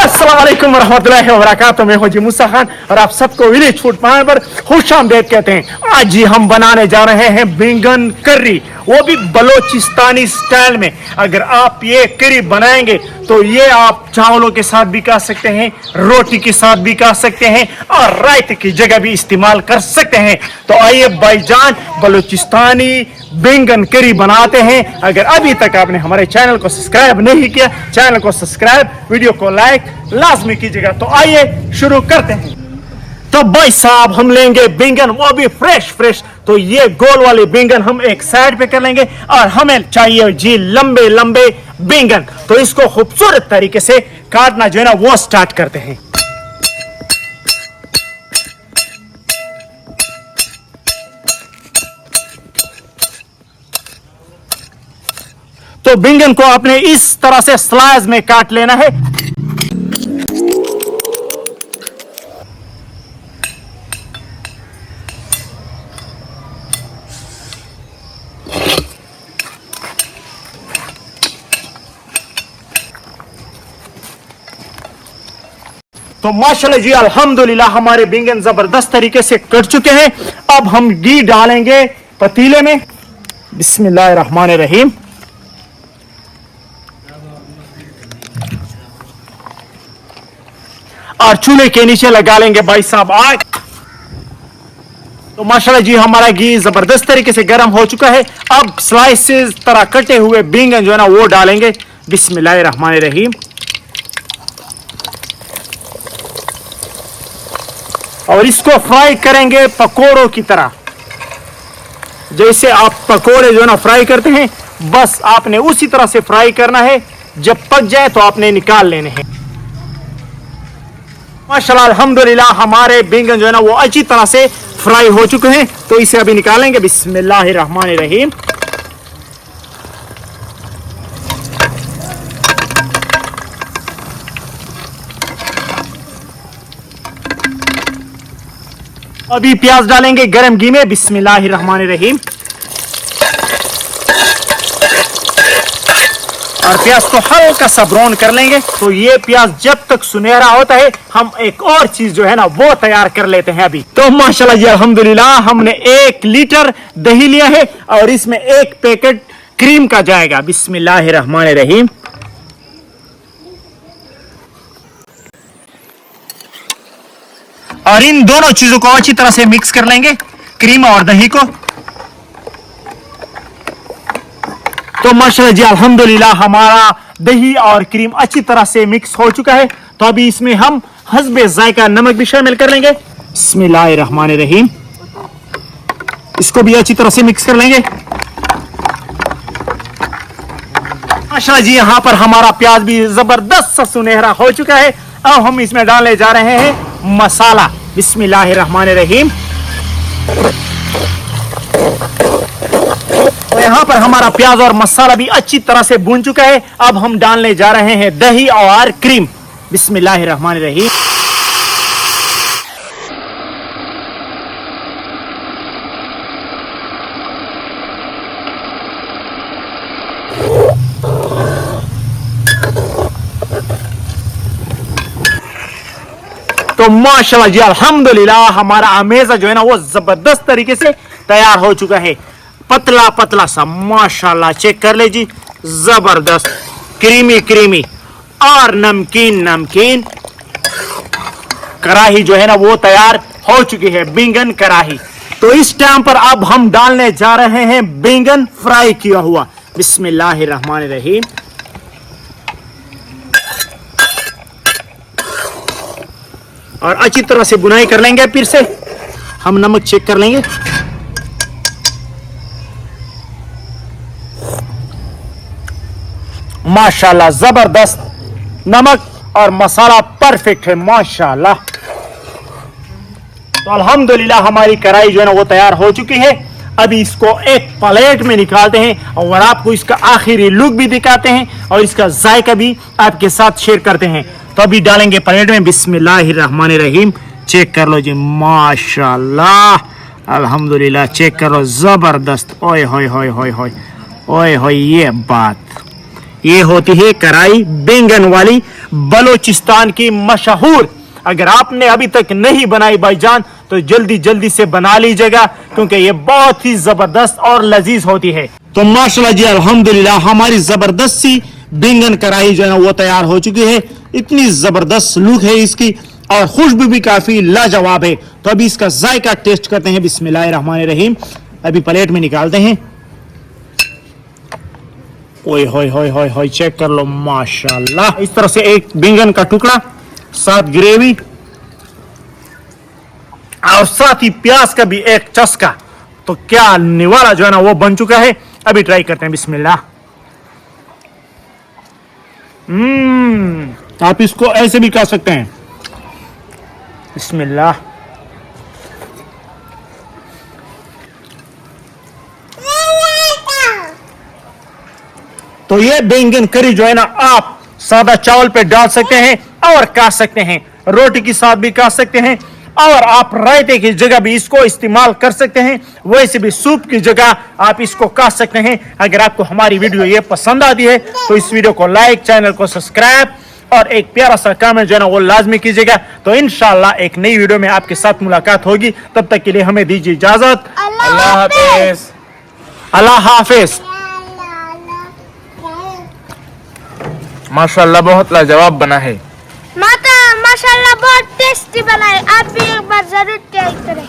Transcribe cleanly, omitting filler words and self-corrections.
अस्सलाम वालेकुम रहमतुल्लाहि व बरकातुहू। मैं हूं जी मूसा खान और आप सबको विलेज फूड पॉइंट पर खुशामदीद कहते हैं। आज जी हम बनाने जा रहे हैं बैंगन करी, वो भी बलोचिस्तानी स्टाइल में। अगर आप ये करी बनाएंगे तो ये आप चावलों के साथ भी खा सकते हैं, रोटी के साथ भी खा सकते हैं और रायते की जगह भी इस्तेमाल कर सकते हैं। तो आइए भाईजान बलोचिस्तानी बैंगन करी बनाते हैं। अगर अभी तक आपने हमारे चैनल को सब्सक्राइब नहीं किया, चैनल को सब्सक्राइब, वीडियो को लाइक लाजमी कीजिएगा। तो आइए शुरू करते हैं। तो भाई साहब हम लेंगे बैंगन, वो भी फ्रेश फ्रेश। तो ये गोल वाले बैंगन हम एक साइड पे कर लेंगे और हमें चाहिए जी लंबे लंबे बैंगन। तो इसको खूबसूरत तरीके से काटना जो है ना वो स्टार्ट करते हैं। तो बैंगन को आपने इस तरह से स्लाइस में काट लेना है। तो माशाल्लाह जी अल्हम्दुलिल्लाह हमारे बैंगन जबरदस्त तरीके से कट चुके हैं। अब हम घी डालेंगे पतीले में। बिस्मिल्लाहिर्रहमानिर्रहीम। और चूल्हे के नीचे लगा लेंगे भाई साहब आग। तो माशाल्लाह जी हमारा घी जबरदस्त तरीके से गर्म हो चुका है। अब स्लाइसेस तरह कटे हुए बैंगन जो है ना वो डालेंगे। बिस्मिल्लाहिर्रहमानिर्रहीम। और इसको फ्राई करेंगे पकोड़ों की तरह, जैसे आप पकोड़े जो है ना फ्राई करते हैं, बस आपने उसी तरह से फ्राई करना है। जब पक जाए तो आपने निकाल लेने हैं। माशाल्लाह अल्हम्दुलिल्लाह हमारे बैंगन जो है ना वो अच्छी तरह से फ्राई हो चुके हैं। तो इसे अभी निकालेंगे। बिस्मिल्लाहिर्रहमानिर्रहीम। अभी प्याज डालेंगे गरम घी में। बिस्मिल्लाहिर्रहमानिर्रहीम। और प्याज को हल्का सा ब्राउन कर लेंगे। तो ये प्याज जब तक सुनहरा होता है हम एक और चीज जो है ना वो तैयार कर लेते हैं अभी। तो माशाल्लाह जी अल्हम्दुलिल्लाह हमने 1 लीटर दही लिया है और इसमें 1 पैकेट क्रीम का जाएगा। बिस्मिल्लाहिर्रहमानिर्रहीम। और इन दोनों चीजों को अच्छी तरह से मिक्स कर लेंगे, क्रीम और दही को। तो माशाल्लाह जी अल्हम्दुलिल्लाह हमारा दही और क्रीम अच्छी तरह से मिक्स हो चुका है। तो अभी इसमें हम हस्बे जायका नमक भी शामिल कर लेंगे। बिस्मिल्लाहिर्रहमानिर्रहीम। इसको भी अच्छी तरह से मिक्स कर लेंगे। माशाल्लाह जी यहां पर हमारा प्याज भी जबरदस्त सुनहरा हो चुका है। अब हम इसमें डालने जा रहे हैं मसाला। बिस्मिल्लाहिर्रहमानिर्रहीम। तो यहाँ पर हमारा प्याज और मसाला भी अच्छी तरह से भून चुका है। अब हम डालने जा रहे हैं दही और क्रीम। बिस्मिल्लाहिर्रहमानिर्रहीम। तो माशाल्लाह जी अल्हम्दुलिल्लाह हमारा अमेज़ा जो है ना वो जबरदस्त तरीके से तैयार हो चुका है। पतला पतला सा माशाल्लाह चेक कर ले जी, जबरदस्त क्रीमी क्रीमी और नमकीन नमकीन कढ़ाई जो है ना वो तैयार हो चुकी है, बैंगन कढ़ाई। तो इस टाइम पर अब हम डालने जा रहे हैं बैंगन फ्राई किया हुआ। बिस्मिल्लाहिर्रहमानिर्रहीम। और अच्छी तरह से बुनाई कर लेंगे। फिर से हम नमक चेक कर लेंगे। माशाल्लाह जबरदस्त नमक और मसाला परफेक्ट है माशाल्लाह। तो अल्हम्दुलिल्लाह हमारी कढ़ाई जो है ना वो तैयार हो चुकी है। अभी इसको एक प्लेट में निकालते हैं और आपको इसका आखिरी लुक भी दिखाते हैं और इसका जायका भी आपके साथ शेयर करते हैं। तो अभी डालेंगे प्लेट में। बिस्मिल्लाहिर्रहमानिर्रहीम। चेक कर लो जी माशाल्लाह अल्हम्दुलिल्लाह। चेक करो जबरदस्त। ओए होए होए होए होए ओए होए। ये होती है कढ़ाई बैंगन वाली, बलोचिस्तान की मशहूर। अगर आपने अभी तक नहीं बनाई भाईजान तो जल्दी जल्दी से बना लीजिएगा, क्योंकि ये बहुत ही जबरदस्त और लजीज होती है। तो माशाल्लाह जी अल्हम्दुलिल्लाह हमारी जबरदस्त सी बैंगन कढ़ाई जो है ना वो तैयार हो चुकी है। इतनी जबरदस्त लुक है इसकी और खुशबू भी काफी लाजवाब है। तो अभी इसका जायका टेस्ट करते हैं। बिस्मिल्लाहिर्रहमानिर्रहीम। अभी प्लेट में निकालते हैं। ओए होए होए होए होए, चेक कर लो माशाल्लाह। इस तरह से एक बैंगन का टुकड़ा, साथ ग्रेवी और साथ ही प्याज का भी एक चस्का। तो क्या निवाला जो है ना वो बन चुका है। अभी ट्राई करते हैं। बिस्मिल्लाह। आप इसको ऐसे भी खा सकते हैं। बिस्मिल्लाह। तो ये बैंगन करी जो है ना आप सादा चावल पे डाल सकते हैं और खा सकते हैं, रोटी के साथ भी खा सकते हैं, और आप रायते की जगह भी इसको इस्तेमाल कर सकते हैं। वैसे भी सूप की जगह आप इसको खा सकते हैं। अगर आपको हमारी वीडियो ये पसंद आती है तो इस वीडियो को लाइक, चैनल को सब्सक्राइब और एक प्यारा सा कमेंट जो है ना वो लाजमी कीजिएगा। तो इंशाल्लाह एक नई वीडियो में आपके साथ मुलाकात होगी। तब तक के लिए हमें दीजिए इजाजत। अल्लाह हाफिज। अल्लाह हाफिज। माशाल्लाह बहुत लाजवाब बना है। माशाल्लाह बहुत टेस्टी बना है। आप भी एक बार जरूर ट्राई करें।